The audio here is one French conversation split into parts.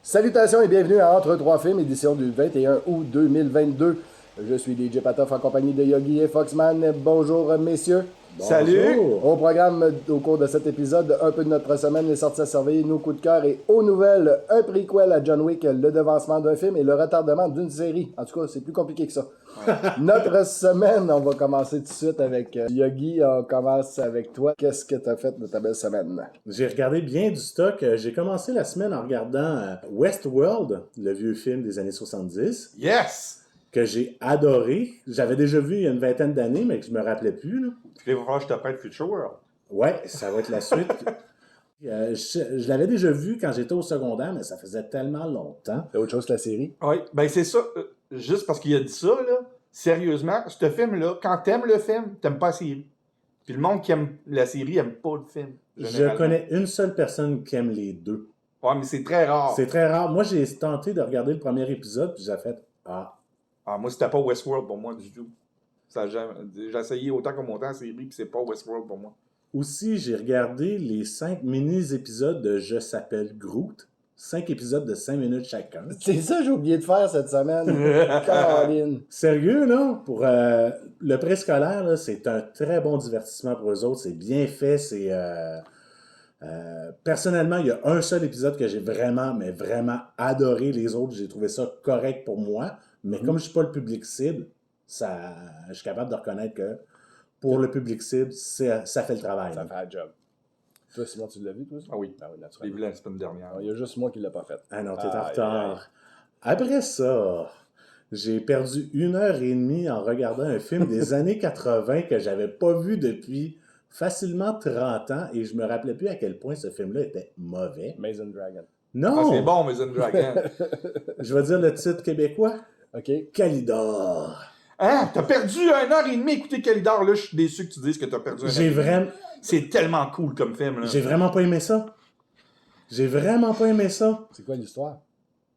Salutations et bienvenue à Entre trois films, édition du 21 août 2022. Je suis DJ Patoff en compagnie de Yogi et Foxman. Bonjour messieurs. Salut! Au programme au cours de cet épisode, un peu de notre semaine, les sorties à surveiller, nos coups de cœur et aux nouvelles, un prequel à John Wick, le devancement d'un film et le retardement d'une série. En tout cas, c'est plus compliqué que ça. Notre semaine, on va commencer tout de suite avec Yogi. On commence avec toi. Qu'est-ce que tu as fait de ta belle semaine? J'ai regardé bien du stock. J'ai commencé la semaine en regardant Westworld, le vieux film des années 70. Yes! Que j'ai adoré. J'avais déjà vu il y a une vingtaine d'années, mais que je me rappelais plus. Là. Il va falloir que je te prête Future World. Ouais, ça va être la suite. Je l'avais déjà vu quand j'étais au secondaire, mais ça faisait tellement longtemps. C'est autre chose que la série? Oui, ben c'est ça. Juste parce qu'il a dit ça, là, sérieusement, ce film-là, quand t'aimes le film, t'aimes pas la série. Puis le monde qui aime la série aime pas le film. Je connais une seule personne qui aime les deux. Ouais, mais c'est très rare. C'est très rare. Moi, j'ai tenté de regarder le premier épisode, puis j'ai fait « Ah! » Ah, moi, c'était pas Westworld pour moi du tout. J'ai essayé autant que montant la série, puis c'est pas Westworld pour moi. Aussi, j'ai regardé les 5 mini-épisodes de Je s'appelle Groot. 5 épisodes de 5 minutes chacun. C'est ça que j'ai oublié de faire cette semaine. Caroline. Sérieux, là? Pour le préscolaire, là, c'est un très bon divertissement pour eux autres. C'est bien fait. C'est personnellement, il y a un seul épisode que j'ai vraiment, mais vraiment adoré. Les autres, j'ai trouvé ça correct pour moi. Mais comme je suis pas le public cible, je suis capable de reconnaître que pour le public cible, ça fait le travail. Ça fait le job. Toi, Simon, tu l'as vu, toi? Ah oui. Ah oui, J'ai naturellement. vu la semaine dernière. Il y a juste moi qui ne l'ai pas fait. Ah non, t'es en retard. Après ça, j'ai perdu 1h30 en regardant un film des années 80 que j'avais pas vu depuis facilement 30 ans et je me rappelais plus à quel point ce film-là était mauvais. Maison Dragon. Non! Ah, c'est bon, Maison Dragon. Je vais dire le titre québécois. OK. Calidor. Hein? T'as perdu 1h30 à écouter Calidor, là, je suis déçu que tu dises que t'as perdu 1h30. J'ai vraiment... C'est tellement cool comme film, là. J'ai vraiment pas aimé ça. J'ai vraiment pas aimé ça. C'est quoi l'histoire?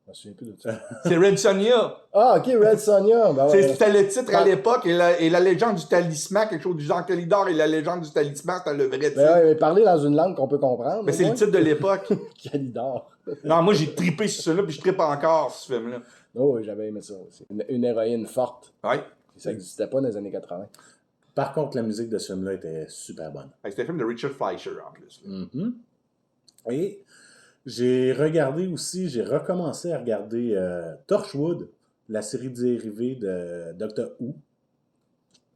Je me souviens plus de ça. C'est Red Sonja. Ah, OK, Red Sonja. Ben ouais. C'était le titre à l'époque, et la légende du talisman, quelque chose du genre Calidor et la légende du talisman, c'était le vrai titre. Ben ouais, mais parler dans une langue qu'on peut comprendre. Mais c'est le titre de l'époque. Calidor. Non, moi j'ai trippé sur celui-là, puis je trippe encore sur ce film-là. Oh, oui, j'avais aimé ça aussi. Une héroïne forte. Ouais. Ça n'existait pas dans les années 80. Par contre, la musique de ce film-là était super bonne. C'était un film de Richard Fleischer, en plus. Mm-hmm. Et j'ai recommencé à regarder Torchwood, la série dérivée de Doctor Who.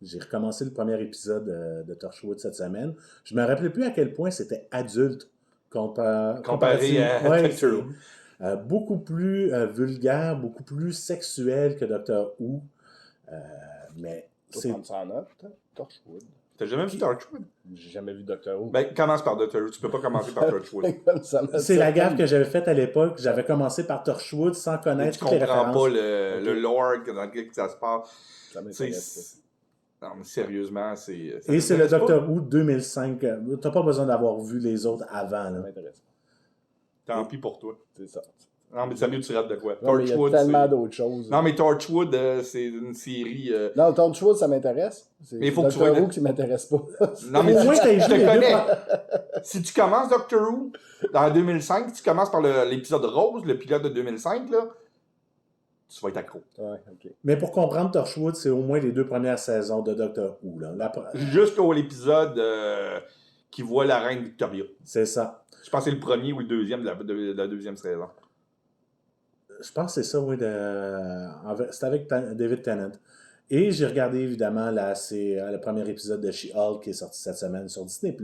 J'ai recommencé le premier épisode de Torchwood cette semaine. Je me rappelais plus à quel point c'était adulte Comparé à Doctor Who. Beaucoup plus vulgaire, beaucoup plus sexuel que Doctor Who. Mais C'est ça en note, Torchwood. T'as jamais vu Torchwood? J'ai jamais vu Doctor Who. Ben, commence par Doctor Who. Tu peux pas commencer par Torchwood. C'est la gaffe que j'avais faite à l'époque. J'avais commencé par Torchwood sans connaître toutes les références. Tu comprends pas le lore dans lequel ça se passe. Ça m'intéresse pas. Non, mais sérieusement, c'est... Et c'est le Doctor Who 2005. T'as pas besoin d'avoir vu les autres avant. Ça Là. m'intéresse pas. Tant pis pour toi. C'est ça. Non, mais sérieux, tu rates de quoi? Non, il y a tellement d'autres choses. Non, mais Torchwood, c'est une série... Non, Torchwood, ça m'intéresse. Mais il faut que tu Doctor vois... Who qui m'intéresse pas. Non, mais Au moins, t'as je vu les te deux connais. Si tu commences Doctor Who, dans 2005, tu commences par l'épisode Rose, le pilote de 2005, là, tu vas être accro. Ouais, OK. Mais pour comprendre Torchwood, c'est au moins les 2 premières saisons de Doctor Who. Là. Jusqu'au l'épisode qui voit la reine Victoria. C'est ça. Je pense que c'est le premier ou le deuxième de la deuxième saison. Je pense que c'est ça, oui. C'est avec David Tennant. Et j'ai regardé, évidemment, le premier épisode de She-Hulk qui est sorti cette semaine sur Disney+.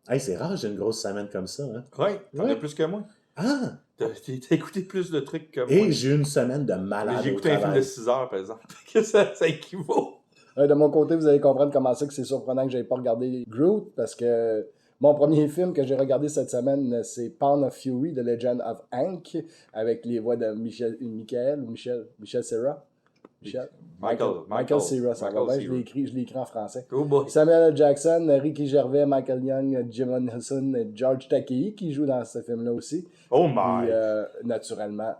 Hey, c'est rare, j'ai une grosse semaine comme ça. Hein? Ouais, t'en as plus que moi. Ah! T'as écouté plus de trucs que moi. Et j'ai eu une semaine de malade. J'ai écouté un film de 6 heures, par exemple. ça équivaut. De mon côté, vous allez comprendre comment c'est que c'est surprenant que je n'aie pas regardé Groot, parce que mon premier film que j'ai regardé cette semaine, c'est Pound of Fury, The Legend of Hank, avec les voix de Michel Cera. Michael Cera, ça va bien, je l'ai écrit en français. Oh boy. Samuel L. Jackson, Ricky Gervais, Michael Young, Jim Henson et George Takei qui jouent dans ce film-là aussi. Oh my! Puis, naturellement,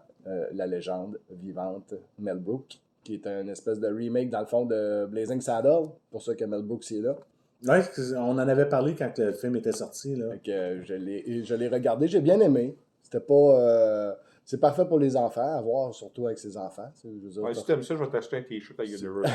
la légende vivante Mel Brooks, qui est un espèce de remake, dans le fond, de Blazing Saddles, pour ça que Mel Brooks est là. Ouais, on en avait parlé quand le film était sorti. Là. Donc, je l'ai regardé, j'ai bien aimé. C'était pas... c'est parfait pour les enfants, à voir, surtout avec ses enfants. Je veux dire, Ouais, si t'aimes ça, je vais t'acheter un t-shirt à Universal.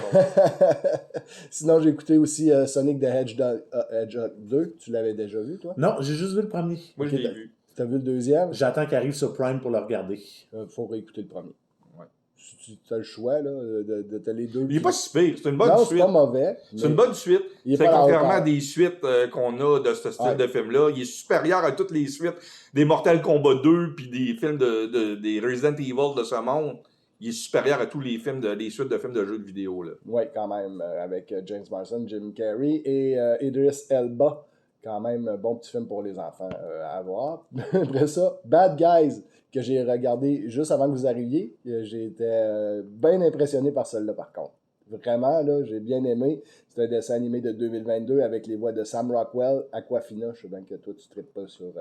Sinon, j'ai écouté aussi Sonic the Hedgehog 2. Tu l'avais déjà vu, toi? Non, j'ai juste vu le premier. Moi, Ok, je l'ai vu. T'as vu le deuxième? J'attends qu'il arrive sur Prime pour le regarder. Faut réécouter le premier. Ouais. Si tu as le choix là, de te les deux. Il est pas si pire, c'est une bonne Non, c'est suite. pas mauvais. C'est une bonne suite. Il est C'est pas à la contrairement à hauteur. des suites qu'on a de ce style Ouais. de film-là. Il est supérieur à toutes les suites des Mortal Kombat 2 puis des films des Resident Evil de ce monde. Il est supérieur à tous les films des suites de films de jeux de vidéo. Là. Oui, quand même, avec James Marsden, Jim Carrey et Idris Elba. Quand même, bon petit film pour les enfants à voir. Après ça, Bad Guys, que j'ai regardé juste avant que vous arriviez. J'ai été bien impressionné par celle-là, par contre. Vraiment, là, j'ai bien aimé. C'est un dessin animé de 2022 avec les voix de Sam Rockwell, Aquafina. Je sais bien que toi, tu ne traites pas sur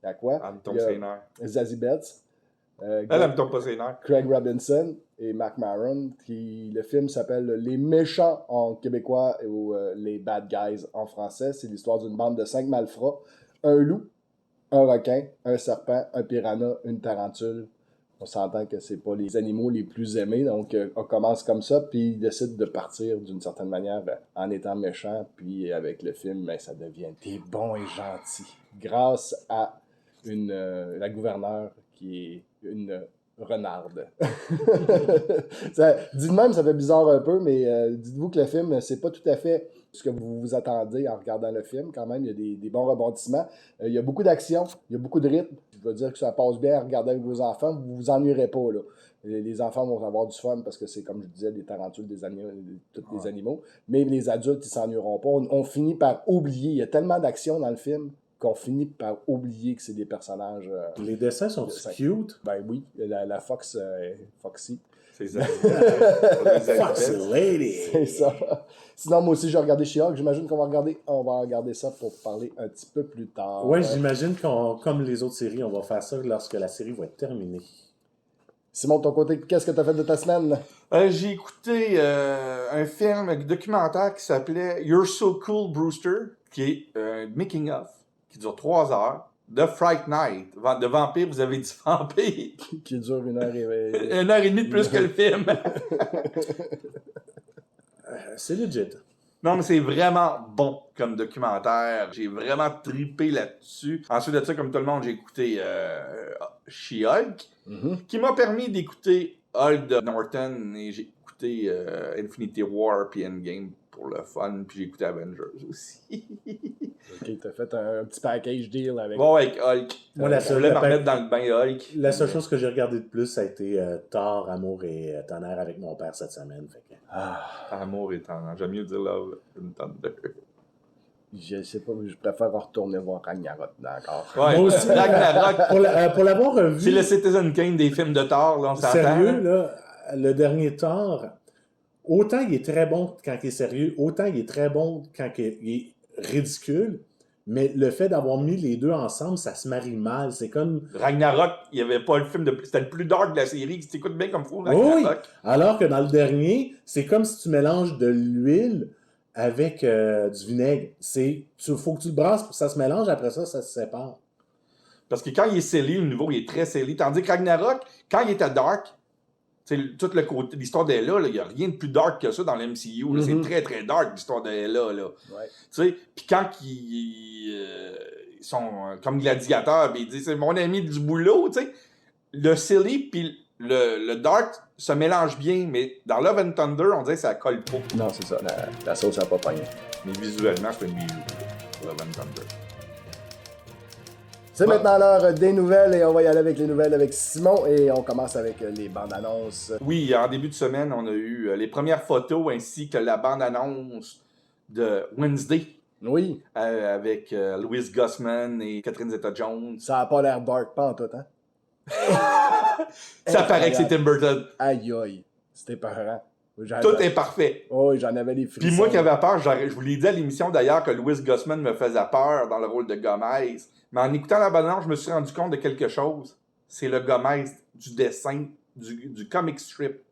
Aqua. Elle me tombe ses nerfs. Zazie Betts. Elle me tombe pas ses nerfs. Craig Robinson et Mark Maron. Le film s'appelle Les Méchants en québécois ou Les Bad Guys en français. C'est l'histoire d'une bande de 5 malfrats. Un loup, un requin, un serpent, un piranha, une tarentule. On s'entend que c'est pas les animaux les plus aimés. Donc, on commence comme ça, puis ils décident de partir d'une certaine manière en étant méchants. Puis avec le film, ça devient des bons et gentils. Grâce à la gouverneure qui est une renarde. Dit de même, ça fait bizarre un peu, mais dites-vous que le film, c'est pas tout à fait ce que vous vous attendez en regardant le film. Quand même, il y a des bons rebondissements. Il y a beaucoup d'action, il y a beaucoup de rythme. Je veux dire que ça passe bien à regarder avec vos enfants. Vous vous ennuierez pas, là. Les enfants vont avoir du fun parce que c'est, comme je disais, des tarentules, des animaux, tous les animaux. Mais les adultes, ils s'ennuieront pas. On finit par oublier. Il y a tellement d'action dans le film qu'on finit par oublier que c'est des personnages... Les dessins sont cute. Ben oui, la Fox, Foxy. C'est ça. Foxy Lady. C'est ça. Sinon, moi aussi, j'ai regardé She-Hulk. J'imagine qu'on va regarder ça pour parler un petit peu plus tard. Ouais, j'imagine comme les autres séries, on va faire ça lorsque la série va être terminée. Simon, de ton côté, qu'est-ce que tu as fait de ta semaine? J'ai écouté un film, un documentaire qui s'appelait You're So Cool, Brewster, qui est un making-of, qui dure 3 heures, de Fright Night. De vampire, vous avez dit vampire. Qui dure 1h30. 1h30 de plus que le film. C'est legit. Non, mais c'est vraiment bon comme documentaire. J'ai vraiment trippé là-dessus. Ensuite de ça, comme tout le monde, j'ai écouté She-Hulk, qui m'a permis d'écouter Hulk de Norton, et j'ai écouté Infinity War puis Endgame pour le fun, puis j'ai écouté Avengers aussi. Ok, t'as fait un petit package deal avec... Bon, avec Hulk. Moi, je voulais me remettre dans le bain Hulk. La seule chose que j'ai regardé de plus, ça a été Thor, Amour et Tonnerre avec mon père cette semaine. Fait que... Amour et tendance. J'aime mieux dire Love and Thunder. Je sais pas, je préfère retourner voir Ragnarok encore. Ouais, Moi aussi. Ragnarok. Pour l'avoir revu... C'est le Citizen Kane des films de Thor, là, on s'entend. Sérieux, là, le dernier Thor, autant il est très bon quand il est sérieux, autant il est très bon quand il est ridicule, mais le fait d'avoir mis les deux ensemble, ça se marie mal. C'est comme... Ragnarok, il n'y avait pas le film de... C'était le plus dark de la série, qui t'écoute bien comme fou, Ragnarok. Oui, alors que dans le dernier, c'est comme si tu mélanges de l'huile avec du vinaigre. Faut que tu le brasses pour que ça se mélange, après ça se sépare. Parce que quand il est scellé, le nouveau, il est très scellé. Tandis que Ragnarok, quand il était dark, tout le côté, l'histoire d'Ella, il n'y a rien de plus dark que ça dans l'MCU. C'est très, très dark, l'histoire d'Ella. Ouais. Puis quand ils sont comme gladiateurs, puis ils disent « c'est mon ami du boulot », le silly puis le dark se mélangent bien, mais dans Love and Thunder, on dirait que ça colle pas. Non, c'est ça, la sauce n'a pas pogné. Mais visuellement, c'est un bijou, Love and Thunder. C'est maintenant l'heure des nouvelles et on va y aller avec les nouvelles avec Simon et on commence avec les bandes annonces. Oui, en début de semaine, on a eu les premières photos ainsi que la bande annonce de Wednesday. Oui. Avec Louis Gossman et Catherine Zeta-Jones. Ça n'a pas l'air dark, pas en tout, hein? Ça paraît que c'est Tim Burton. Aïe aïe, c'était épeurant. Tout est parfait. Oh, j'en avais des frissons. Puis moi qui avais peur, je vous l'ai dit à l'émission d'ailleurs que Louis Gossman me faisait peur dans le rôle de Gomez. Mais en écoutant la bande-annonce, je me suis rendu compte de quelque chose. C'est le Gomez du dessin, du comic strip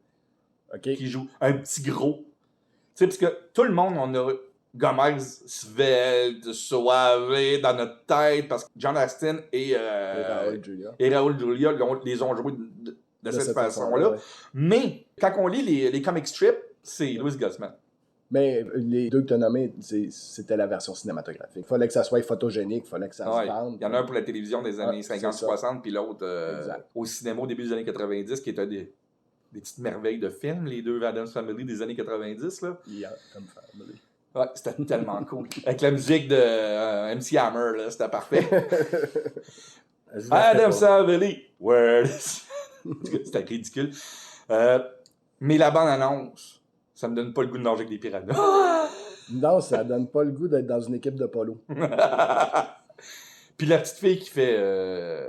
qui joue. Un petit gros. Tu sais, parce que tout le monde, on a Gomez, svelte, soivé dans notre tête, parce que John Astin et Raoul Julia. Raoul Julia les ont joués de cette façon-là. Ouais. Mais quand on lit les comic strips, c'est Louis Gossman. Mais les deux que tu as nommés, c'était la version cinématographique. Il fallait que ça soit photogénique, il fallait que ça se vende. Il y en a un pour la télévision des années 50-60, puis l'autre au cinéma au début des années 90, qui était des petites merveilles de films, les deux Addams Family des années 90. Là. Yeah, comme family. Ouais, c'était tellement cool. Avec la musique de MC Hammer, là, c'était parfait. Addams Family, where is... C'était ridicule. Mais la bande-annonce, ça me donne pas le goût de nager avec des piranhas. Non, ça donne pas le goût d'être dans une équipe de polo. Puis la petite fille qui fait...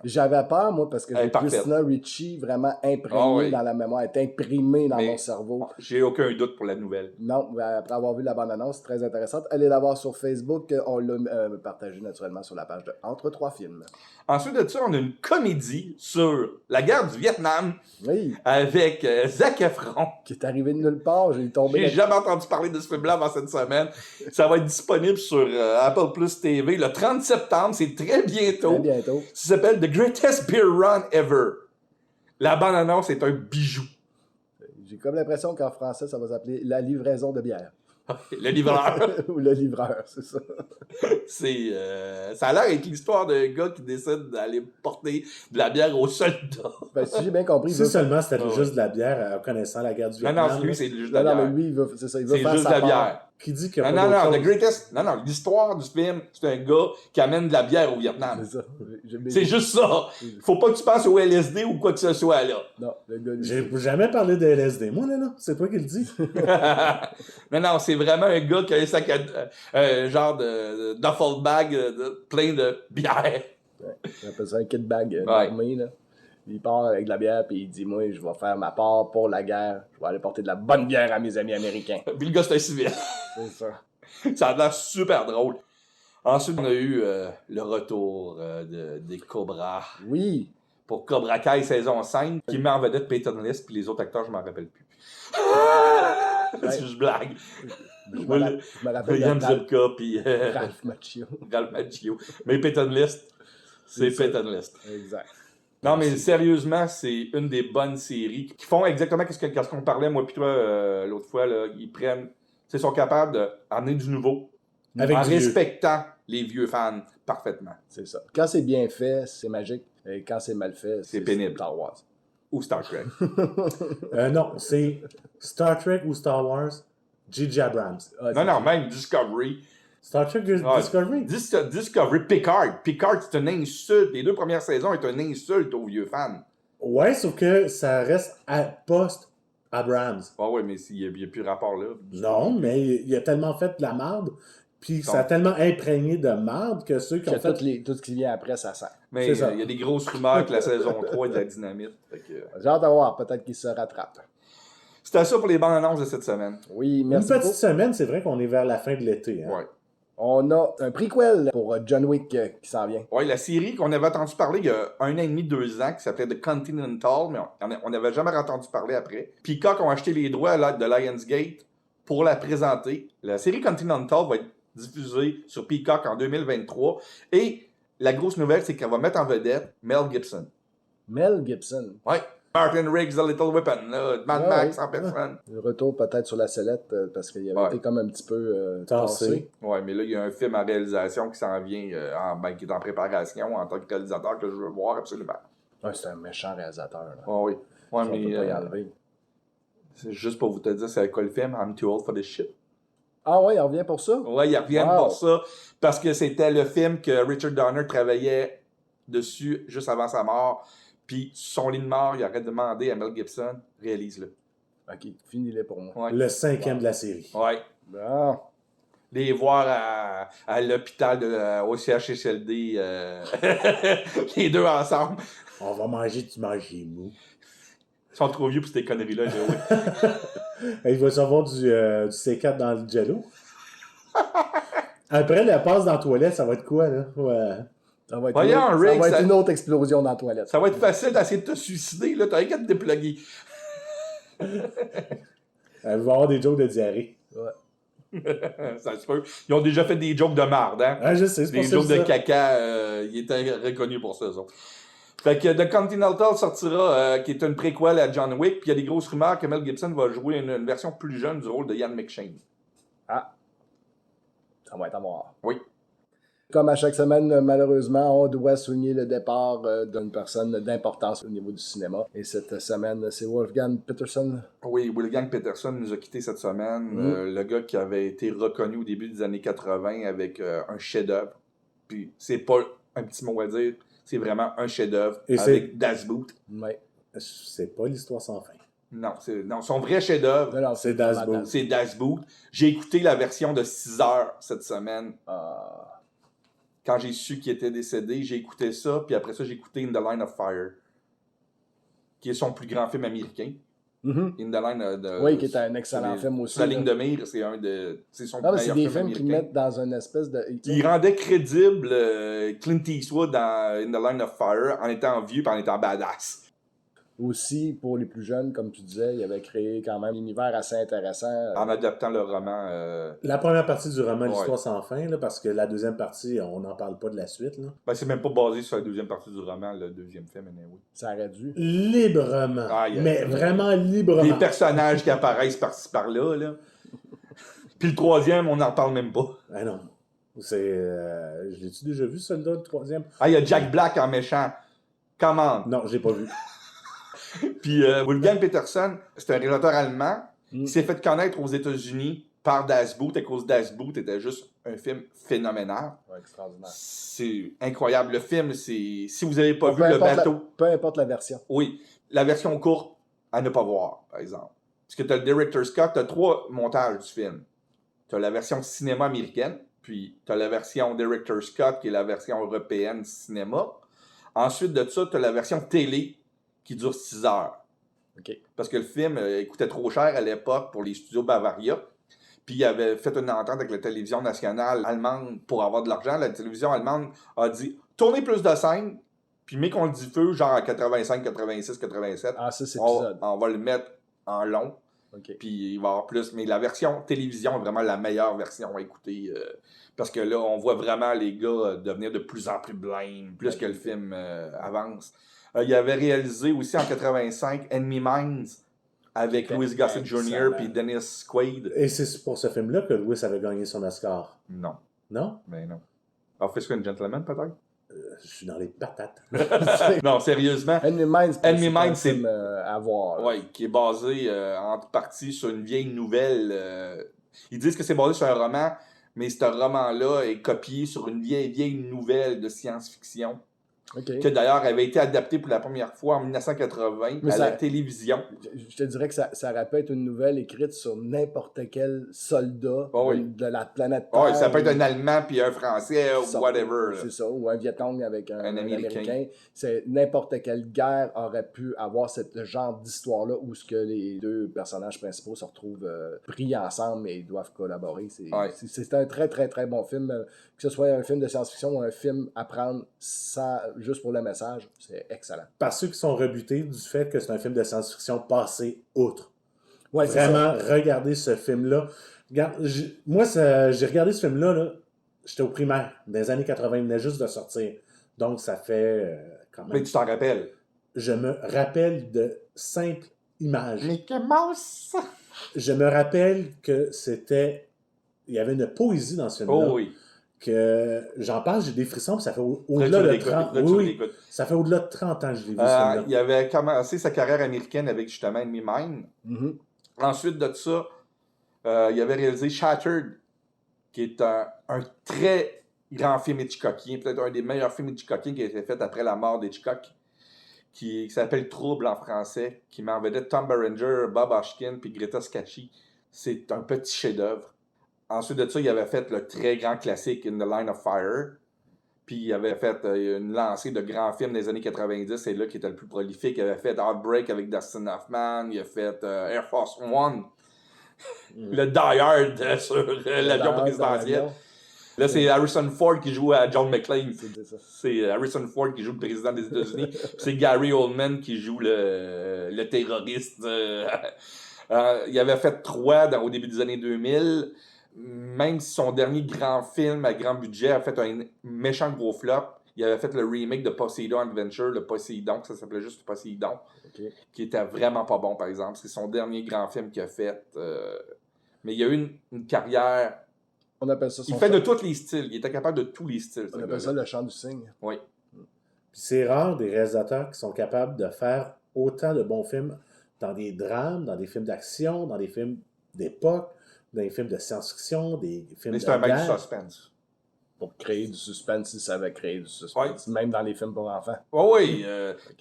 J'avais peur, moi, parce que j'ai parfaite. Christina Ricci vraiment imprégnée dans la mémoire, elle est imprimée dans mon cerveau. J'ai aucun doute pour la nouvelle. Non, après avoir vu la bande-annonce, c'est très intéressante. Allez la voir sur Facebook. On l'a partagé naturellement sur la page de Entre trois films. Ensuite de ça, on a une comédie sur la guerre du Vietnam Oui, avec Zac Efron. qui est arrivé de nulle part. J'ai tombé... J'ai jamais entendu parler de ce film-là avant cette semaine. Ça va être disponible sur Apple Plus TV le 30 septembre. C'est très bientôt. Très bientôt. Ça s'appelle The Greatest Beer Run Ever. La bande-annonce est un bijou. J'ai comme l'impression qu'en français, ça va s'appeler La livraison de bière. Le livreur. Ou le livreur, c'est ça. Ça a l'air être l'histoire d'un gars qui décide d'aller porter de la bière aux soldats. Ben, si j'ai bien compris... Si seulement c'était juste de la bière en connaissant la guerre du Non, Vietnam. non, lui, c'est juste de la Non, bière. mais lui, il veut, c'est ça, il veut C'est faire juste sa de la part. bière. Qui dit qu'il y a Non, pas non, d'autre non, chose? The Greatest... Non, non, l'histoire du film, c'est un gars qui amène de la bière au Vietnam. C'est ça. C'est juste ça. Faut pas que tu penses au LSD ou quoi que ce soit, là. Non, le gars, lui, J'ai jamais parlé de LSD, moi, là. C'est toi qui le dis. Non, non, c'est vraiment un gars qui a un sac à... genre de duffel bag plein de bière. on appelle ça un kit bag d'armée, là. Il part avec de la bière, puis il dit, moi, je vais faire ma part pour la guerre. Je vais aller porter de la bonne bière à mes amis américains. Puis le gars, c'est un civil. C'est ça. Ça a l'air super drôle. Ensuite, on a eu le retour des Cobras Oui. pour Cobra Kai saison 5, qui met en vedette Peyton List, puis les autres acteurs, je m'en rappelle plus. Je blague. Je me rappelle Yann de Zilka, puis Ralph Macchio. Ralph Macchio. Mais Peyton List, c'est Peyton List. Exact. Non, mais sérieusement, c'est une des bonnes séries qui font exactement ce qu'on parlait, moi puis toi, l'autre fois. Là, ils sont capables d'amener du nouveau Avec en du vieux. respectant les vieux fans parfaitement. C'est ça. Quand c'est bien fait, c'est magique. Et quand c'est mal fait, C'est pénible. Star Wars. Ou Star Trek. Non, c'est Star Trek ou Star Wars, J.J. Abrams. Ah, Non, non, même Discovery. Star Trek Discovery? Discovery, Picard. Picard, c'est une insulte. Les 2 premières saisons est une insulte aux vieux fans. Ouais, sauf que ça reste post-Abrams. Ah ouais, mais il n'y a plus rapport là. Non, mais il a tellement fait de la merde, puis ça a tellement imprégné de merde que ceux qui ont fait... tout ce qui vient après, ça sent. Mais C'est ça. il y a des grosses rumeurs que la saison 3 est de la dynamite. Fait que... J'ai hâte de voir. Peut-être qu'il se rattrape. C'était ça pour les bandes annonces de cette semaine. Oui, Une merci petite beaucoup. semaine, c'est vrai qu'on est vers la fin de l'été. Hein? Ouais. On a un prequel pour John Wick qui s'en vient. Oui, la série qu'on avait entendu parler il y a 1 an et demi, 2 ans, qui s'appelait The Continental, mais on n'avait jamais entendu parler après. Peacock ont acheté les droits de Lionsgate pour la présenter. La série Continental va être diffusée sur Peacock en 2023. Et la grosse nouvelle, c'est qu'elle va mettre en vedette Mel Gibson. Mel Gibson. Oui. Martin Riggs, The Little Weapon, là, Mad Max en personne. Le retour peut-être sur la sellette parce qu'il avait été comme un petit peu tassé. Oui, mais là, il y a un film en réalisation qui s'en vient, qui est en préparation en tant que réalisateur que je veux voir absolument. Ouais, c'est un méchant réalisateur. Là. Oh, oui. Ouais, On mais peut pas y enlever. c'est juste pour vous te dire, c'est quoi le film? I'm too old for this shit. Ah ouais, il revient pour ça? Ouais, ils reviennent pour ça, parce que c'était le film que Richard Donner travaillait dessus juste avant sa mort. Puis, son lit de mort, il aurait demandé à Mel Gibson, réalise-le. Ok, finis-les pour moi. Ouais. Le 5e de la série. Ouais. Bon. Les voir à l'hôpital au CHSLD, les deux ensemble. On va manger du manger mou. Ils sont trop vieux pour ces conneries-là. Ouais. Il va savoir du C4 dans le jello. Après, la passe dans la toilette, ça va être quoi, là? Ouais. Ça va être, Voyons, ça Rick, va être ça- une autre explosion dans la toilette. Ça va être facile d'essayer de te suicider, là. T'as rien qu'à te dépluguer. Il va y avoir des jokes de diarrhée. Ouais. Ça se peut. Ils ont déjà fait des jokes de marde, hein? Ah, je sais, c'est Des pour ça que jokes de je dis ça. caca, ils étaient reconnus pour ça, autres. Fait que The Continental sortira, qui est une préquelle à John Wick, puis il y a des grosses rumeurs que Mel Gibson va jouer une version plus jeune du rôle de Ian McShane. Ah, ça va être à voir. Oui. Comme à chaque semaine, malheureusement, on doit souligner le départ d'une personne d'importance au niveau du cinéma. Et cette semaine, c'est Wolfgang Peterson. Oui, Wolfgang Peterson nous a quittés cette semaine. Le gars qui avait été reconnu au début des années 80 avec un chef-d'œuvre. Puis c'est pas un petit mot à dire, c'est vraiment un chef-d'œuvre Et avec Das Boot. Ouais. C'est pas l'histoire sans fin. Non, son vrai chef-d'œuvre, Non, C'est Das vraiment Boot. c'est Das Boot. J'ai écouté la version de 6 heures cette semaine. Quand j'ai su qu'il était décédé, j'ai écouté ça, puis après ça, j'ai écouté In the Line of Fire, qui est son plus grand film américain. Mhm. In the Line de... Oui, qui est un excellent film aussi. La ligne là. de mire, c'est son Non, mais meilleur c'est des film films qui américain. mettent dans une espèce de... Il rendait crédible Clint Eastwood dans In the Line of Fire en étant vieux et en étant badass. Aussi, pour les plus jeunes, comme tu disais, il avait créé quand même un univers assez intéressant. En adaptant le roman. La première partie du roman, Ouais. l'histoire sans fin, là, parce que la deuxième partie, on n'en parle pas de la suite. Là. Ben, c'est même pas basé sur la deuxième partie du roman, le deuxième film, anyway. Ça aurait dû. Librement. Aïe, aïe, mais aïe. vraiment librement. Les personnages qui apparaissent par-ci par-là. Là. Puis le troisième, on n'en parle même pas. Ah non. Je l'ai-tu déjà vu, celui-là, le troisième? Ah, il y a Jack Black en méchant. Commande. Non, j'ai pas vu. Puis Wolfgang Peterson, c'est un réalisateur allemand qui s'est fait connaître aux États-Unis par Das Boot, à cause Das Boot était juste un film phénoménal. Ouais, extraordinaire. C'est incroyable. Le film, c'est... Si vous n'avez pas vu Peu le importe bateau... peu importe la version. Oui, la version courte, à ne pas voir, par exemple. Parce que tu as le Director's Cut, tu as 3 montages du film. Tu as la version cinéma américaine, puis tu as la version Director's Cut, qui est la version européenne cinéma. Ensuite de ça, tu as la version télé, qui dure 6 heures. OK. Parce que le film coûtait trop cher à l'époque pour les studios Bavaria. Puis il avait fait une entente avec la télévision nationale allemande pour avoir de l'argent. La télévision allemande a dit « Tournez plus de scènes, puis mais qu'on le diffuse genre à 85, 86, 87. Ah, ça, c'est On épisode. va le mettre en long. OK. Puis il va y avoir plus. Mais la version télévision est vraiment la meilleure version à écouter. Parce que là, on voit vraiment les gars devenir de plus en plus blêmes, plus que le film avance. Il avait réalisé aussi en 85 Enemy Mines avec C'était Louis Gossett Jr. excellent. puis Dennis Quaid. Et c'est pour ce film-là que Louis avait gagné son Oscar. Non, Non? mais non. Officer and Gentleman, peut-être? Je suis dans les patates. Non, sérieusement. Enemy Mines, Enemy un Mines, c'est- film à voir. là. Oui, qui est basé en partie sur une vieille nouvelle. Ils disent que c'est basé sur un roman, mais ce roman-là est copié sur une vieille nouvelle de science-fiction, OK. que d'ailleurs avait été adaptée pour la première fois en 1980 Mais à ça- la télévision. Je te dirais que ça aurait pu être une nouvelle écrite sur n'importe quel soldat Ah oui. de la planète Terre. Ouais, ça peut être un Allemand puis un Français, Ça- ou whatever. là. C'est ça, ou un Vietcong avec un Américain. Américain. C'est n'importe quelle guerre aurait pu avoir ce genre d'histoire-là où ce que les deux personnages principaux se retrouvent pris ensemble et doivent collaborer. Ouais. C'est un très, très, très bon film. Que ce soit un film de science-fiction ou un film à prendre juste pour le message, c'est excellent. Par ceux qui sont rebutés du fait que c'est un film de science-fiction passé outre. Ouais, c'est ça. Vraiment, regardez ce film-là. Regarde, moi, j'ai regardé ce film-là, là, j'étais au primaire, dans les années 80, il venait juste de sortir. Donc, ça fait quand Mais même... tu t'en rappelles. Je me rappelle de simples images. Mickey Mouse! Je me rappelle que c'était... Il y avait une poésie dans ce film-là. Oh oui. Que j'en parle, j'ai des frissons, puis ça fait Là, au-delà tu de l'écoutes, 30... là, tu Oui, l'écoutes. ça fait au-delà de 30 ans que je l'ai vu, ce film-là. Il avait commencé sa carrière américaine avec justement Enemy Mine. Mhm. Ensuite de ça, il avait réalisé Shattered, qui est un très grand film Hitchcockien, peut-être un des meilleurs films Hitchcockiens qui a été fait après la mort d'Hitchcock, qui s'appelle Trouble en français, qui met en vedette Tom Berenger, Bob Hoskins puis Greta Scacchi. C'est un petit chef-d'œuvre. Ensuite de ça, il avait fait le très grand classique In the Line of Fire. Puis il avait fait une lancée de grands films des années 90, c'est là qui était le plus prolifique. Il avait fait Outbreak avec Dustin Hoffman, il a fait Air Force One, le Die Hard sur l'avion Dans présidentiel. l'avion. Là, c'est Harrison Ford qui joue à John McClane. C'est ça. C'est Harrison Ford qui joue le président des États-Unis. C'est Gary Oldman qui joue le terroriste. Il avait fait 3 au début des années 2000. même si son dernier grand film à grand budget a fait un méchant gros flop, il avait fait le remake de Poseidon Adventure, le Poseidon, ça s'appelait juste Poseidon, qui était vraiment pas bon, par exemple. C'est son dernier grand film qu'il a fait. Mais il a eu une carrière... On appelle ça Il fait de tous les styles. Il était capable de tous les styles. On appelle ça le chant du cygne. Oui. Puis c'est rare des réalisateurs qui sont capables de faire autant de bons films dans des drames, dans des films d'action, dans des films d'époque, dans des films de science-fiction, des films Mais de c'est un mec du guerre. suspense. Pour créer du suspense, il savait créer du suspense. Même dans les films pour enfants. Oui.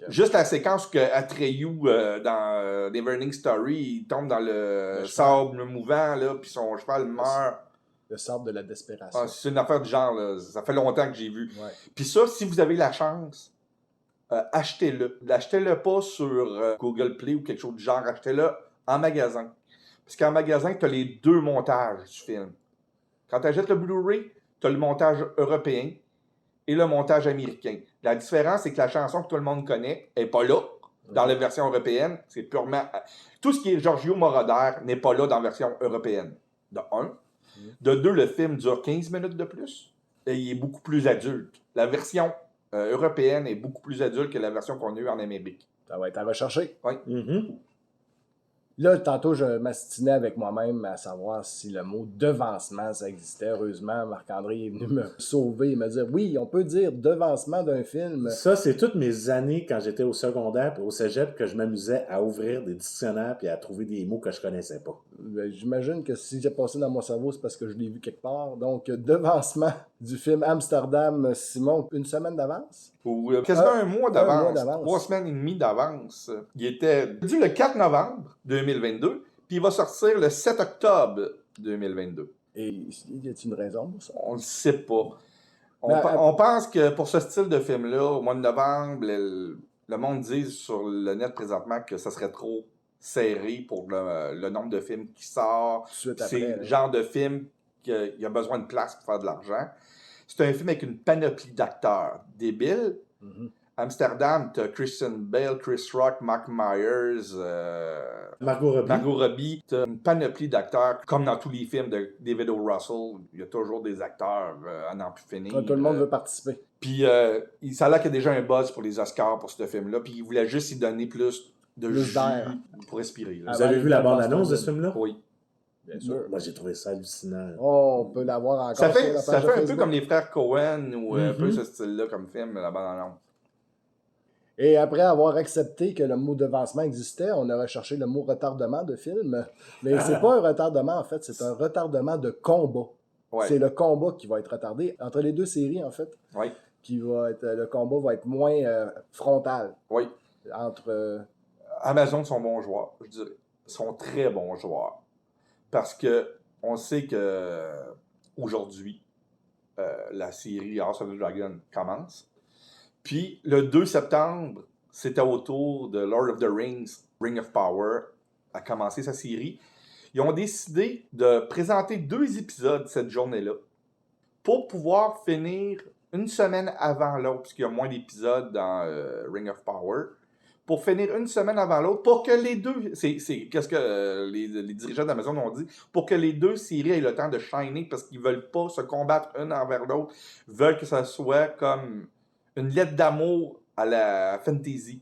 Juste la séquence que Atreyu, dans Neverending Story, il tombe dans le sable mouvant, là, puis son cheval meurt. Le sable de la desperation. Ah, c'est une affaire du genre, là. Ça fait longtemps que j'ai vu. Ouais. Puis ça, si vous avez la chance, achetez-le. Achetez-le pas sur Google Play ou quelque chose du genre. Achetez-le en magasin. Parce qu'en magasin, tu as les deux montages du film. Quand tu achètes le Blu-ray, tu as le montage européen et le montage américain. La différence, c'est que la chanson que tout le monde connaît n'est pas là. Dans la version européenne, c'est purement... Tout ce qui est Giorgio Moroder n'est pas là dans la version européenne. De un. De deux, le film dure 15 minutes de plus et il est beaucoup plus adulte. La version européenne est beaucoup plus adulte que la version qu'on a eue en Amérique. Ça va être à rechercher. Oui. Mm-hmm. Là, tantôt, je m'astinais avec moi-même à savoir si le mot devancement, ça existait. Heureusement, Marc-André est venu me sauver et me dire oui, on peut dire devancement d'un film. Ça, c'est toutes mes années quand j'étais au secondaire et au cégep que je m'amusais à ouvrir des dictionnaires et à trouver des mots que je connaissais pas. J'imagine que si j'ai passé dans mon cerveau, c'est parce que je l'ai vu quelque part. Donc, devancement du film Amsterdam, Simon, une semaine d'avance? Ou quasiment un mois d'avance. 3 semaines et demie d'avance. Il était dû le 4 novembre 2022, puis il va sortir le 7 octobre 2022. Et y a-t-il une raison pour ça? On le sait pas. On pense que pour ce style de film-là, au mois de novembre, le monde dit sur le net présentement que ça serait trop serré pour le nombre de films qui sort. C'est le genre de film qu'il y a besoin de place pour faire de l'argent. C'est un film avec une panoplie d'acteurs débiles. Mm-hmm. Amsterdam, tu as Christian Bale, Chris Rock, Mark Myers, Margot Robbie. Tu as une panoplie d'acteurs, comme dans tous les films de David O. Russell. Il y a toujours des acteurs à n'en plus finir. Tout le monde veut participer. Puis ça a l'air qu'il y a déjà un buzz pour les Oscars pour ce film-là. Puis il voulait juste y donner plus jus d'air pour respirer. Vous avez vu la bande-annonce de ce film-là? Oui. Bien sûr. Moi, j'ai trouvé ça hallucinant. Oh, on peut l'avoir encore Ça fait, sur la ça page de fait un Facebook. peu comme les frères Coen ou un peu ce style-là comme film, la bande-annonce. Et après avoir accepté que le mot devancement existait, on a recherché le mot retardement de film. Mais c'est pas un retardement, en fait, c'est un retardement de combat. Ouais. C'est le combat qui va être retardé. Entre les deux séries, en fait, Oui. le combat va être moins frontal. Oui. Entre... Amazon sont bons joueurs, je dirais. Ils sont très bons joueurs. Parce que on sait que aujourd'hui, la série House of the Dragon commence. Puis le 2 septembre, c'était autour de Lord of the Rings, Ring of Power, a commencé sa série. Ils ont décidé de présenter 2 épisodes cette journée-là pour pouvoir finir une semaine avant l'autre, puisqu'il y a moins d'épisodes dans Ring of Power, pour finir une semaine avant l'autre, pour que les deux, c'est qu'est-ce que les dirigeants d'Amazon ont dit, pour que les 2 séries aient le temps de shiner, parce qu'ils veulent pas se combattre une envers l'autre, ils veulent que ça soit comme une lettre d'amour à la fantasy.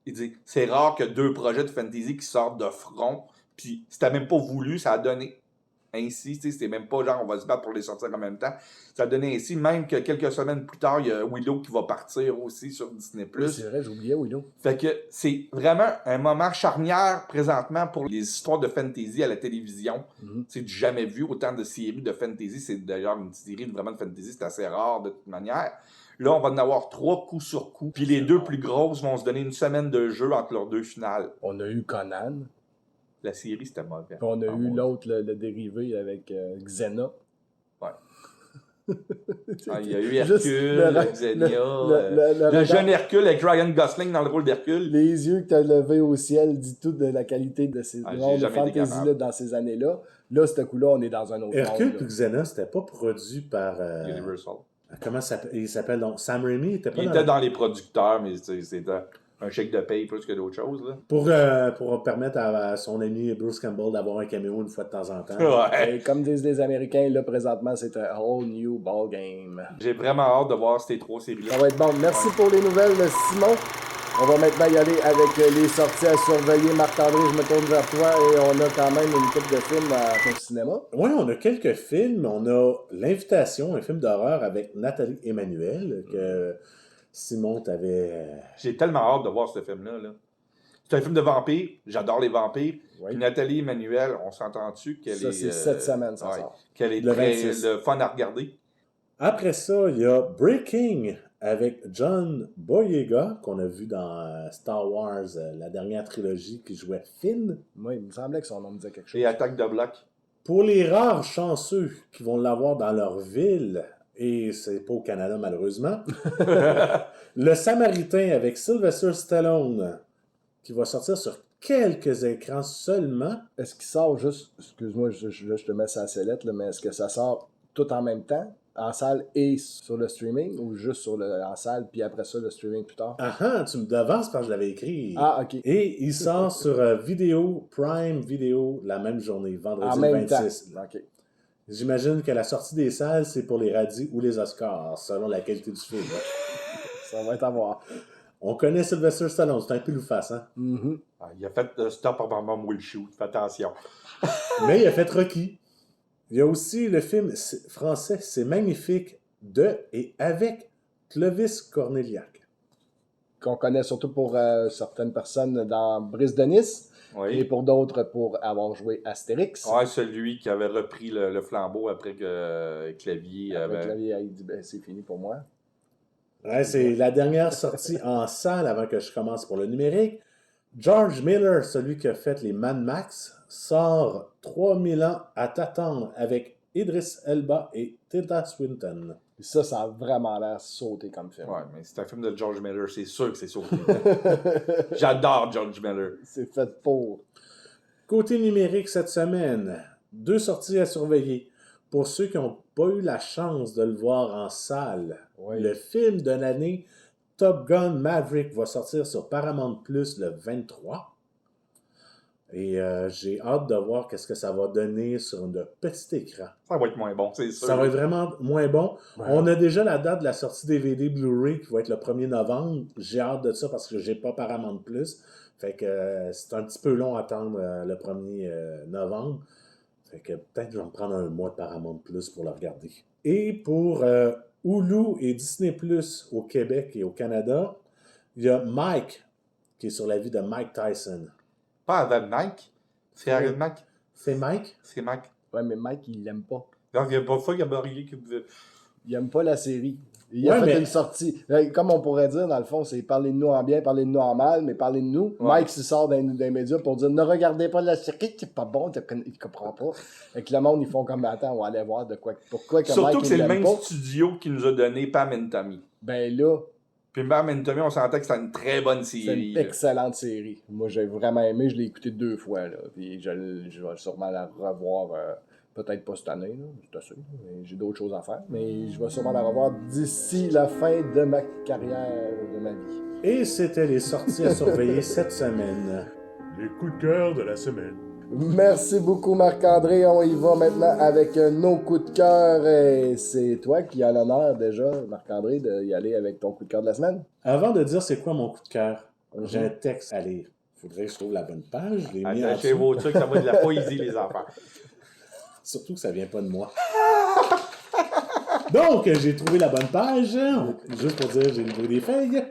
Il dit, c'est rare que 2 projets de fantasy qui sortent de front, puis c'était même pas voulu, ça a donné ainsi, c'était même pas genre on va se battre pour les sortir en même temps. Ça a donné ainsi, même que quelques semaines plus tard, il y a Willow qui va partir aussi sur Disney+. C'est vrai, j'oubliais Willow. Fait que c'est vraiment un moment charnière présentement pour les histoires de fantasy à la télévision. Mm-hmm. C'est du jamais vu, autant de séries de fantasy. C'est d'ailleurs une série vraiment de fantasy, c'est assez rare de toute manière. Là, on va en avoir 3 coups sur coup. Puis les 2 plus grosses vont se donner une semaine de jeu entre leurs 2 finales. On a eu Conan. La série, c'était mauvais. Puis on a eu l'autre, le dérivé avec Xena. Ouais. Il y a eu Hercule, Xenia, le jeune Hercule avec Ryan Gosling dans le rôle d'Hercule. Les yeux que tu as levés au ciel dit tout de la qualité de ces genres de fantasy-là dans ces années-là. Là, ce coup-là, on est dans un autre Hercule monde. et Xena, c'était pas produit par... Universal. Comment il s'appelle donc? Sam Raimi était pas Il était dans les producteurs, mais c'était... un chèque de paye plus que d'autres choses. Là. Pour permettre à son ami Bruce Campbell d'avoir un caméo une fois de temps en temps. Ouais. Et comme disent les Américains, là, présentement, c'est un whole new ball game. J'ai vraiment hâte de voir ces 3 séries-là. Ça va être bon. Merci pour les nouvelles, Simon. On va maintenant y aller avec les sorties à surveiller. Marc-André, je me tourne vers toi et on a quand même une couple de films au cinéma. Oui, on a quelques films. On a L'Invitation, un film d'horreur avec Nathalie Emmanuel, que Simon t'avait... J'ai tellement hâte de voir ce film-là. Là. C'est un film de vampires. J'adore les vampires. Oui. Puis Nathalie Emmanuel, on s'entend-tu qu'elle Ça, est... c'est cette semaine, ça sort. Qu'elle est Le très 26. le fun à regarder. Après ça, il y a Breaking avec John Boyega, qu'on a vu dans Star Wars, la dernière trilogie, qui jouait Finn. Moi, il me semblait que son nom me disait quelque chose. Et Attaque de bloc. Pour les rares chanceux qui vont l'avoir dans leur ville, et c'est pas au Canada malheureusement, Le Samaritain avec Sylvester Stallone, qui va sortir sur quelques écrans seulement. Est-ce qu'il sort juste, excuse-moi, je te mets ça à sellette, là, mais est-ce que ça sort tout en même temps, en salle et sur le streaming, ou juste en salle, puis après ça, le streaming plus tard? Ah, tu me devances parce que je l'avais écrit. Ah, ok. Et il sort sur Vidéo, Prime Video, la même journée, vendredi En même 26. temps. Ok. J'imagine que la sortie des salles, c'est pour les radis ou les Oscars, selon la qualité du film. Ça va être à voir. On connaît Sylvester Stallone, c'est un peu louface, hein? Mhm. Ah, il a fait Stop à Maman Will Shoot. Fais attention. Mais il a fait Rocky. Il y a aussi le film français C'est magnifique de et avec Clovis Cornillac. Qu'on connaît surtout pour certaines personnes dans Brise de Nice, et Oui. pour d'autres pour avoir joué Astérix. Ouais, celui qui avait repris le flambeau après que Clavier Avec avait... la vie, il dit, ben, c'est fini pour moi. Ouais, c'est la dernière sortie en salle avant que je commence pour le numérique. George Miller, celui qui a fait les Mad Max, sort 3000 ans à t'attendre avec Idris Elba et Tilda Swinton. Puis ça a vraiment l'air sauté comme film. Ouais, mais c'est un film de George Miller, c'est sûr que c'est sauté. J'adore George Miller. C'est fait pour. Côté numérique cette semaine, 2 sorties à surveiller. Pour ceux qui n'ont pas eu la chance de le voir en salle, Oui. le film de l'année Top Gun Maverick va sortir sur Paramount Plus le 23. Et j'ai hâte de voir qu'est-ce que ça va donner sur un petit écran. Ça va être moins bon, c'est sûr. Ça va être vraiment moins bon. Ouais. On a déjà la date de la sortie DVD Blu-ray qui va être le 1er novembre. J'ai hâte de ça parce que j'ai pas Paramount Plus. Fait que c'est un petit peu long à attendre le 1er novembre. Fait que peut-être que je vais me prendre un mois de Paramount Plus pour le regarder. Et pour Hulu et Disney Plus au Québec et au Canada, il y a Mike qui est sur la vie de Mike Tyson. Pas avec Mike. C'est avec Mike. C'est Mike? C'est Mike. Ouais, mais Mike, il l'aime pas. Donc, il n'y a pas de fois qu'il y a rien qui pouvait... Il aime pas la série. Il a Ouais, fait mais- une sortie. Comme on pourrait dire, dans le fond, c'est parler de nous en bien, parler de nous en mal, mais parler de nous. Ouais. Mike s'y sort des médias pour dire ne regardez pas la série, c'est pas bon, il comprend pas. Et que le monde, ils font comme attends, on va aller voir de quoi. Pourquoi que Surtout Mike, que il c'est le l'aime même pas. studio qui nous a donné Pam and Tommy. Ben là, Puis Pam and Tommy, on sentait que c'était une très bonne c'est série. une là. excellente série. Moi, j'ai vraiment aimé, je l'ai écouté 2 fois, là. Puis je vais sûrement la revoir. Peut-être pas cette année, là, c'est assez, là, mais j'ai d'autres choses à faire. Mais je vais sûrement la revoir d'ici la fin de ma carrière, de ma vie. Et c'était les sorties à surveiller cette semaine. Les coups de cœur de la semaine. Merci beaucoup Marc-André. On y va maintenant avec nos coups de cœur. Et c'est toi qui as l'honneur déjà, Marc-André, d'y aller avec ton coup de cœur de la semaine. Avant de dire c'est quoi mon coup de cœur, j'ai un texte à lire. Faudrait que je trouve la bonne page. Je l'ai mis en Attachez dessous. vos trucs, ça va être de la poésie, les enfants. Surtout que ça vient pas de moi. Donc, j'ai trouvé la bonne page. Juste pour dire, j'ai levé des feuilles.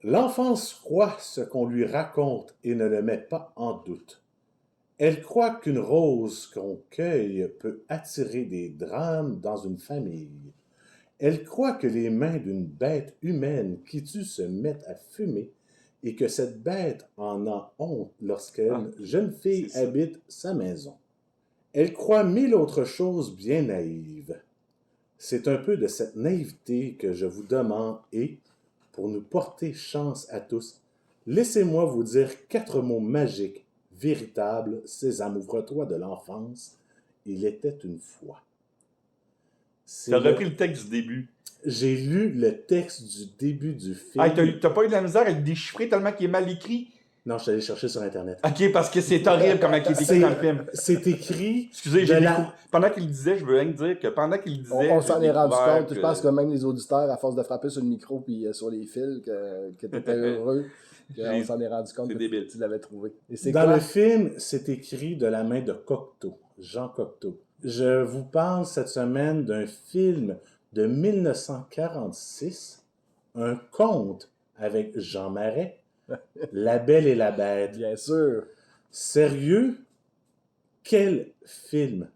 L'enfance croit ce qu'on lui raconte et ne le met pas en doute. Elle croit qu'une rose qu'on cueille peut attirer des drames dans une famille. Elle croit que les mains d'une bête humaine qui tue se mettent à fumer et que cette bête en a honte lorsqu'une jeune fille c'est ça. habite sa maison. Elle croit 1000 autres choses bien naïves. C'est un peu de cette naïveté que je vous demande et, pour nous porter chance à tous, laissez-moi vous dire 4 mots magiques, véritables, Sésame, ouvre-toi de l'enfance. Il était une fois. T'as repris le texte du début. J'ai lu le texte du début du film. Ah, t'as pas eu de la misère à le déchiffrer tellement qu'il est mal écrit? Non, je suis allé chercher sur Internet. Ok, parce que c'est horrible comment il est écrit dans le film. C'est écrit... Excusez, pendant qu'il le disait, je veux rien dire que pendant qu'il le disait... On s'en est rendu compte. que... Je pense que même les auditeurs, à force de frapper sur le micro puis sur les fils, que t'étais heureux. On s'en est rendu compte c'est que débile. tu l'avais trouvé. Et c'est Dans quoi? le film, c'est écrit de la main de Cocteau, Jean Cocteau. Je vous parle cette semaine d'un film de 1946, un conte avec Jean Marais, La Belle et la Bête. Bien sûr. Sérieux? Quel film!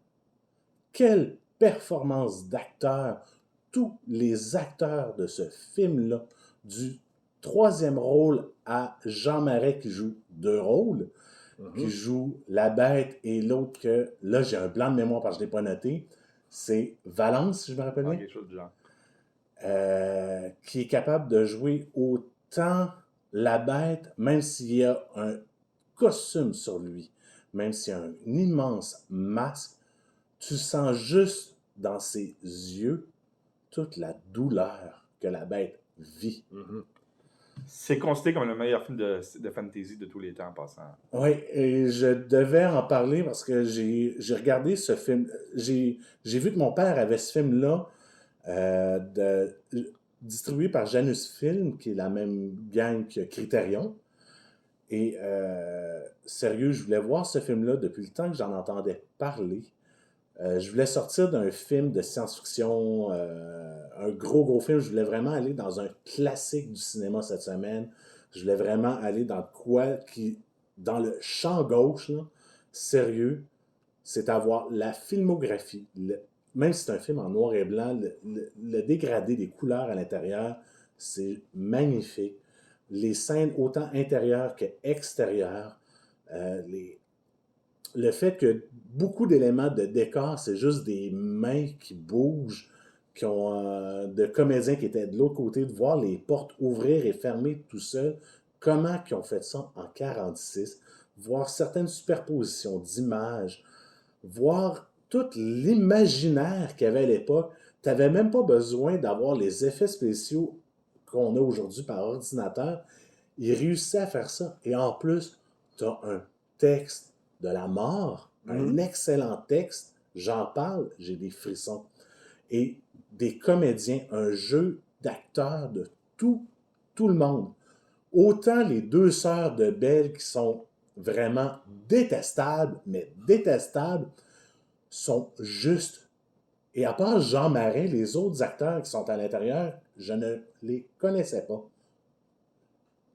Quelle performance d'acteur! Tous les acteurs de ce film-là, du troisième rôle à Jean Marais qui joue deux rôles, qui joue la bête et l'autre que, là j'ai un blanc de mémoire parce que je ne l'ai pas noté, c'est Valence, si je me rappelle bien, quelque chose du genre. qui est capable de jouer autant la bête, même s'il y a un costume sur lui, même s'il y a un immense masque, tu sens juste dans ses yeux toute la douleur que la bête vit. C'est considéré comme le meilleur film de fantasy de tous les temps en passant. Oui, et je devais en parler parce que j'ai regardé ce film. J'ai vu que mon père avait ce film-là distribué par Janus Film, qui est la même gang que Criterion. Et sérieux, je voulais voir ce film-là depuis le temps que j'en entendais parler. Je voulais sortir d'un film de science-fiction, un gros film. Je voulais vraiment aller dans un classique du cinéma cette semaine. Je voulais vraiment aller dans quoi qui, dans le champ gauche, là, sérieux, c'est avoir la filmographie. Même si c'est un film en noir et blanc, le dégradé des couleurs à l'intérieur, c'est magnifique. Les scènes autant intérieures qu'extérieures, le fait que beaucoup d'éléments de décor, c'est juste des mains qui bougent, qui ont de comédiens qui étaient de l'autre côté, de voir les portes ouvrir et fermer tout seul. Comment ils ont fait ça en 1946? Voir certaines superpositions d'images, voir tout l'imaginaire qu'il y avait à l'époque. Tu n'avais même pas besoin d'avoir les effets spéciaux qu'on a aujourd'hui par ordinateur. Ils réussissaient à faire ça. Et en plus, tu as un texte de la mort, un excellent texte, j'en parle, j'ai des frissons. Et des comédiens, un jeu d'acteurs de tout le monde. Autant les deux sœurs de Belle qui sont vraiment détestables, mais détestables, sont justes. Et à part Jean Marais, les autres acteurs qui sont à l'intérieur, je ne les connaissais pas.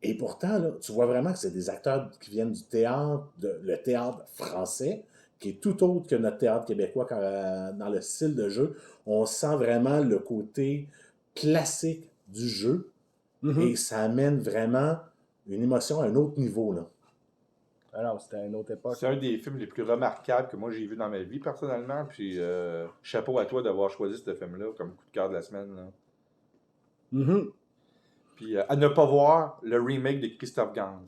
Et pourtant, là, tu vois vraiment que c'est des acteurs qui viennent du théâtre, le théâtre français, qui est tout autre que notre théâtre québécois dans le style de jeu. On sent vraiment le côté classique du jeu et ça amène vraiment une émotion à un autre niveau, là. Alors, c'était une autre époque. C'est un des films les plus remarquables que moi j'ai vu dans ma vie personnellement. Puis chapeau à toi d'avoir choisi ce film-là comme coup de cœur de la semaine. Là. Puis à ne pas voir le remake de Christophe Gans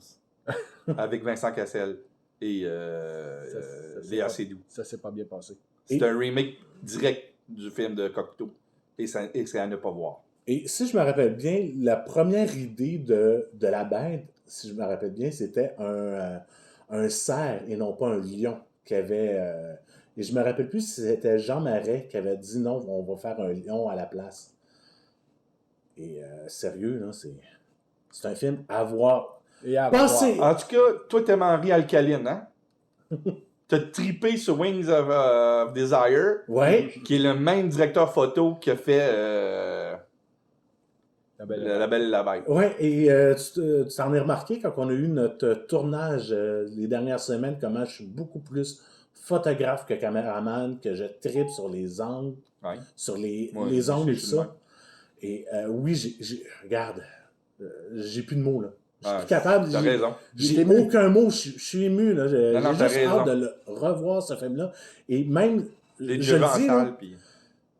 avec Vincent Cassel et Léa Seydoux. Ça s'est pas bien passé. C'est un remake direct du film de Cocteau. Et c'est à ne pas voir. Et si je me rappelle bien, la première idée de la bête, si je me rappelle bien, c'était un cerf et non pas un lion qui avait... et je me rappelle plus si c'était Jean Marais qui avait dit non, on va faire un lion à la place. Et sérieux, là, c'est un film à voir. Et à Pensez! voir. En tout cas, toi, t'aimes Henri Alcaline, hein? T'as trippé sur Wings of Desire, Ouais. qui est le même directeur photo qui a fait La Belle et la Bête. Ouais, et tu t'en es remarqué quand on a eu notre tournage les dernières semaines, comment je suis beaucoup plus photographe que caméraman, que je trippe sur les angles, Ouais. sur les Ouais, angles et je tout suis le ça. Et oui, regarde, j'ai plus de mots, là. Je suis Ouais, plus capable. T'as raison. J'ai aucun mot, je suis ému, là. J'ai Non, juste t'as hâte raison. de le revoir, ce film-là. Et même, J'ai je déjà vu en le dis, là, salle, puis...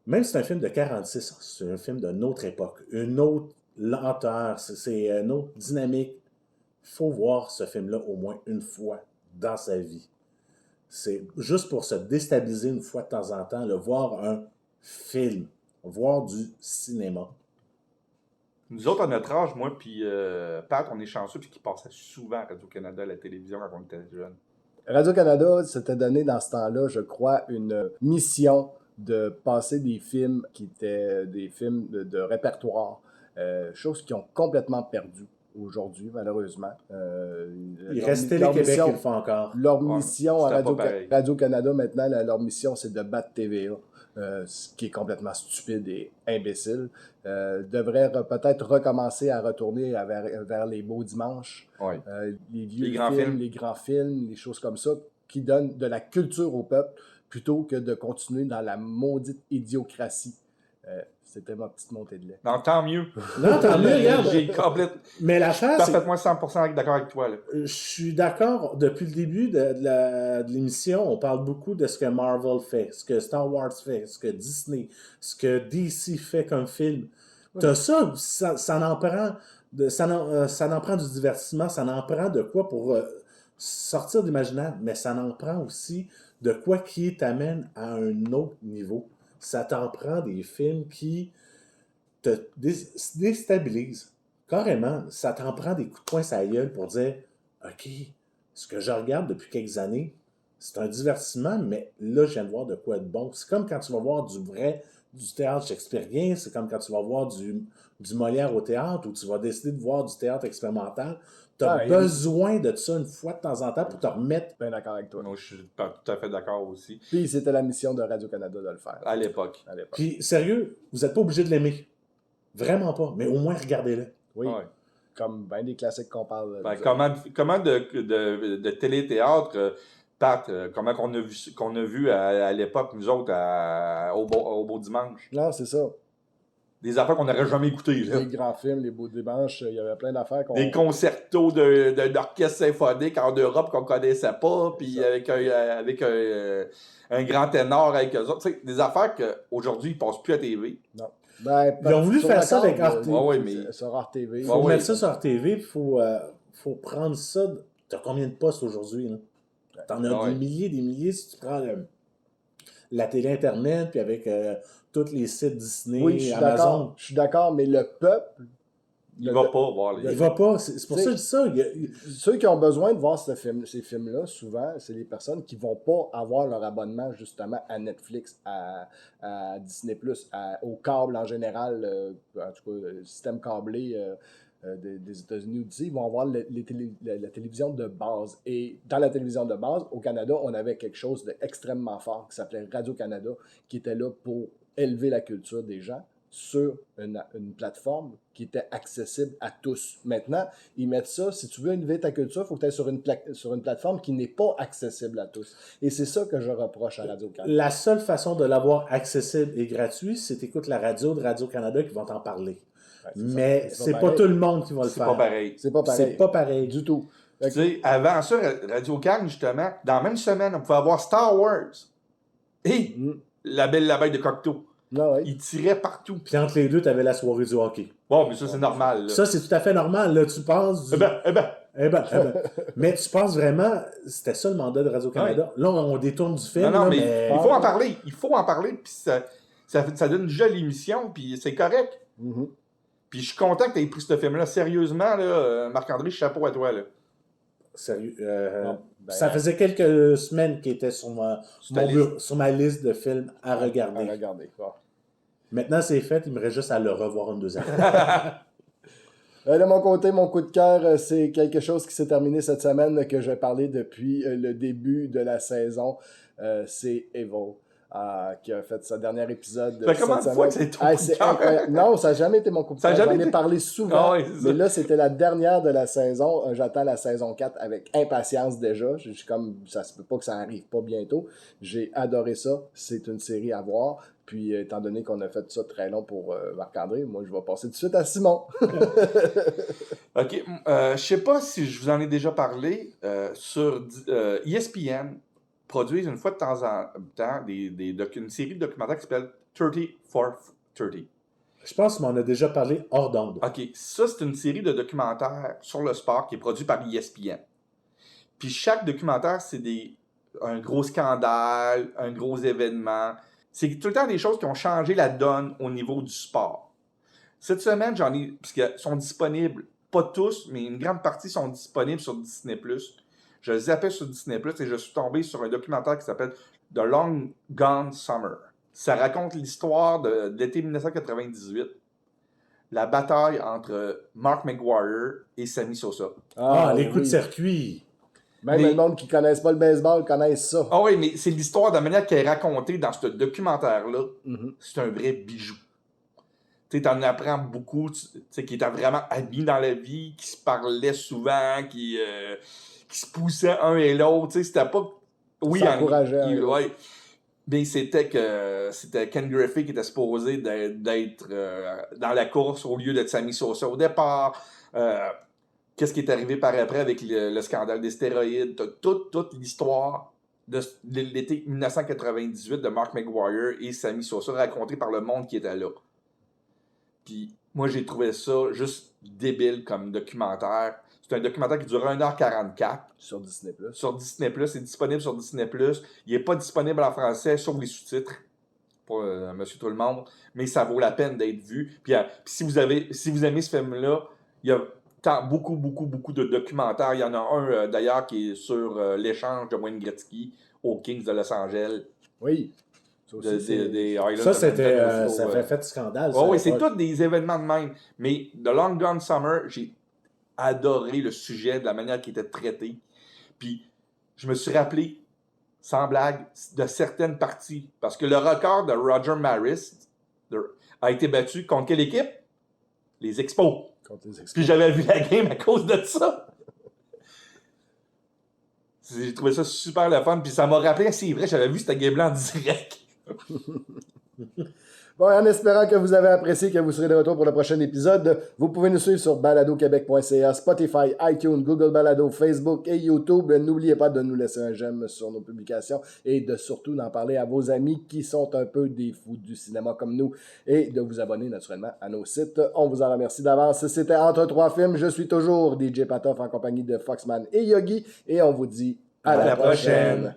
même si c'est un film de 46, c'est un film d'une autre époque, une autre lenteur, c'est une autre dynamique. Il faut voir ce film-là au moins une fois dans sa vie. C'est juste pour se déstabiliser une fois de temps en temps, le voir un film voir du cinéma. Nous autres, à notre âge, moi puis Pat, on est chanceux puis qu'il passait souvent à Radio-Canada à la télévision quand on était jeunes. Radio-Canada s'était donné dans ce temps-là, je crois, une mission de passer des films qui étaient des films de répertoire, chose qu'ils ont complètement perdu aujourd'hui, malheureusement. Il reste Télé-Québec qui le font encore. Leur mission à c'était pas pareil. Radio-Canada, maintenant, leur mission, c'est de battre TVA. Ce qui est complètement stupide et imbécile, devrait peut-être recommencer à retourner vers les beaux dimanches, Ouais. les vieux Les grands films. les grands films, les choses comme ça, qui donnent de la culture au peuple, plutôt que de continuer dans la maudite idiocratie. C'était ma petite montée de lait. Non, tant mieux. Non, tant mieux, regarde. J'ai complètement... Mais l'affaire, c'est Parfaitement 100% d'accord avec toi, là. je suis d'accord, depuis le début de l'émission, on parle beaucoup de ce que Marvel fait, ce que Star Wars fait, ce que Disney, ce que DC fait comme film. T'as ça en prend, ça en prend du divertissement, ça en prend de quoi pour sortir de l'imaginaire, mais ça en prend aussi de quoi qui t'amène à un autre niveau. Ça t'en prend des films qui te déstabilisent. Carrément, ça t'en prend des coups de poing sur la gueule pour dire « OK, ce que je regarde depuis quelques années, c'est un divertissement, mais là, je viens de voir de quoi de bon. » C'est comme quand tu vas voir du théâtre shakespearien, c'est comme quand tu vas voir du Molière au théâtre, ou tu vas décider de voir du théâtre expérimental. Tu as besoin de ça une fois de temps en temps pour te remettre. Bien d'accord avec toi. Moi, je suis pas tout à fait d'accord aussi. Puis c'était la mission de Radio-Canada de le faire. À l'époque. Puis, sérieux, vous n'êtes pas obligé de l'aimer. Vraiment pas. Mais au moins, regardez-le. Oui. Ouais. Comme bien des classiques qu'on parle. Ben, comment de télé-théâtre, Pat, comment qu'on a vu à l'époque, nous autres, au Beau Dimanche? Non, c'est ça. Des affaires qu'on n'aurait jamais écoutées. Là. Les grands films, les beaux dimanches, il y avait plein d'affaires qu'on... Des concertos d'orchestre symphonique en Europe qu'on connaissait pas, puis avec un grand ténor avec eux autres. Tu sais, des affaires qu'aujourd'hui, ils passent plus à TV. Non. Ben, Ils ont voulu sur faire la ça corde, avec Arte. Ouais, mais... Sur Arte TV. Il faut Ouais, mettre ça sur RTV, il faut prendre ça. T'as combien de postes aujourd'hui? T'en as des milliers si tu prends la télé Internet, puis avec tous les sites Disney, Oui, je suis Amazon. d'accord. Je suis d'accord, mais le peuple... Il va pas voir les... Il va pas. C'est pour ça que je dis ça. Ceux qui ont besoin de voir ces films-là, souvent, c'est les personnes qui vont pas avoir leur abonnement justement à Netflix, à Disney+, au câble en général, en tout cas, le système câblé des États-Unis ou d'ici, ils vont avoir la télévision de base. Et dans la télévision de base, au Canada, on avait quelque chose d'extrêmement fort qui s'appelait Radio-Canada, qui était là pour élever la culture des gens sur une plateforme qui était accessible à tous. Maintenant, ils mettent ça, si tu veux élever ta culture, il faut que tu ailles sur une plateforme qui n'est pas accessible à tous. Et c'est ça que je reproche à Radio-Canada. La seule façon de l'avoir accessible et gratuit, c'est d'écouter la radio de Radio-Canada qui vont t'en parler. Ouais, mais c'est pas pareil. tout le monde qui va le C'est faire. pas pareil. C'est pas pareil. C'est pas pareil. Du tout. Tu sais, avant ça, Radio-Can, justement, dans la même semaine, on pouvait avoir Star Wars et La Belle la Bête de Cocteau. Non, oui. Ils tiraient partout. Puis entre les deux, tu avais la soirée du hockey. Bon, mais ça, c'est normal. Là. Ça, c'est tout à fait normal. Là, tu penses... Eh ben. Mais tu penses vraiment... C'était ça le mandat de Radio-Canada. Là, on détourne du film. Non, là, mais il faut en parler. Il faut en parler, puis ça donne déjà l'émission, puis c'est correct. Mm-hmm. Puis je suis content que tu aies pris ce film-là. Sérieusement, là, Marc-André, chapeau à toi. Là. Sérieux. Ça faisait quelques semaines qu'il était sur ma liste de films à regarder. Bon. Maintenant, c'est fait. Il me reste juste à le revoir une deuxième fois. De mon côté, mon coup de cœur, c'est quelque chose qui s'est terminé cette semaine que j'ai parlé depuis le début de la saison. C'est Evil. Qui a fait sa dernier épisode. Ça fait combien de fois que c'est ton coup de cœur? incroyable. Non, ça n'a jamais été mon coup de cœur. J'en ai parlé souvent. Mais là, c'était la dernière de la saison. J'attends la saison 4 avec impatience déjà. Je suis comme, ça se peut pas que ça arrive pas bientôt. J'ai adoré ça. C'est une série à voir. Puis, étant donné qu'on a fait ça très long pour Marc-André, moi, je vais passer tout de suite à Simon. OK. Je sais pas si je vous en ai déjà parlé. Sur ESPN, produisent une fois de temps en temps une série de documentaires qui s'appelle 30 for 30. Je pense qu'on en a déjà parlé hors d'onde. OK. Ça, c'est une série de documentaires sur le sport qui est produit par ESPN. Puis chaque documentaire, c'est un gros scandale, un gros événement. C'est tout le temps des choses qui ont changé la donne au niveau du sport. Cette semaine, j'en ai, puisqu'ils sont disponibles, pas tous, mais une grande partie sont disponibles sur Disney+. Je zappais sur Disney+, et je suis tombé sur un documentaire qui s'appelle The Long Gone Summer. Ça raconte l'histoire de l'été 1998, la bataille entre Mark McGwire et Sammy Sosa. Les coups de circuit. Même le monde qui ne connaissent pas le baseball connaissent ça. Ah oui, mais c'est l'histoire de la manière qu'elle est racontée dans ce documentaire-là. Mm-hmm. C'est un vrai bijou. Tu en apprends beaucoup, qui étaient vraiment amis dans la vie, qui se parlaient souvent, qui se poussaient un et l'autre. C'était pas... Oui, s'encourageaient. Ouais. Mais c'était Ken Griffey qui était supposé d'être dans la course au lieu de Sammy Sosa au départ. Qu'est-ce qui est arrivé par après avec le scandale des stéroïdes? Toute l'histoire de l'été 1998 de Mark McGwire et Sammy Sosa racontée par le monde qui était là. Puis moi, j'ai trouvé ça juste débile comme documentaire. C'est un documentaire qui dure 1h44. Sur Disney+. Sur Disney+, c'est disponible sur Disney+. Il n'est pas disponible en français, sauf les sous-titres. Pour Monsieur Tout-le-Monde. Mais ça vaut la peine d'être vu. Puis si vous aimez ce film-là, il y a beaucoup de documentaires. Il y en a un, d'ailleurs, qui est sur l'échange de Wayne Gretzky aux Kings de Los Angeles. Oui. Ça, ça avait fait scandale. Oui, c'est tous des événements de même. Mais The Long Gone Summer, j'ai adoré le sujet, de la manière qu'il était traité. Puis, je me suis rappelé, sans blague, de certaines parties. Parce que le record de Roger Maris a été battu contre quelle équipe? Les Expos. Contre les Expos. Puis j'avais vu la game à cause de ça. J'ai trouvé ça super le fun. Puis ça m'a rappelé, c'est vrai, j'avais vu cette game-là en direct. Bon, en espérant que vous avez apprécié, que vous serez de retour pour le prochain épisode, vous pouvez nous suivre sur baladoquebec.ca, Spotify, iTunes, Google Balado, Facebook et YouTube. N'oubliez pas de nous laisser un j'aime sur nos publications et de surtout d'en parler à vos amis qui sont un peu des fous du cinéma comme nous et de vous abonner naturellement à nos sites. On vous en remercie d'avance. C'était Entre trois films. Je suis toujours DJ Patoff en compagnie de Foxman et Yogi et on vous dit à la prochaine.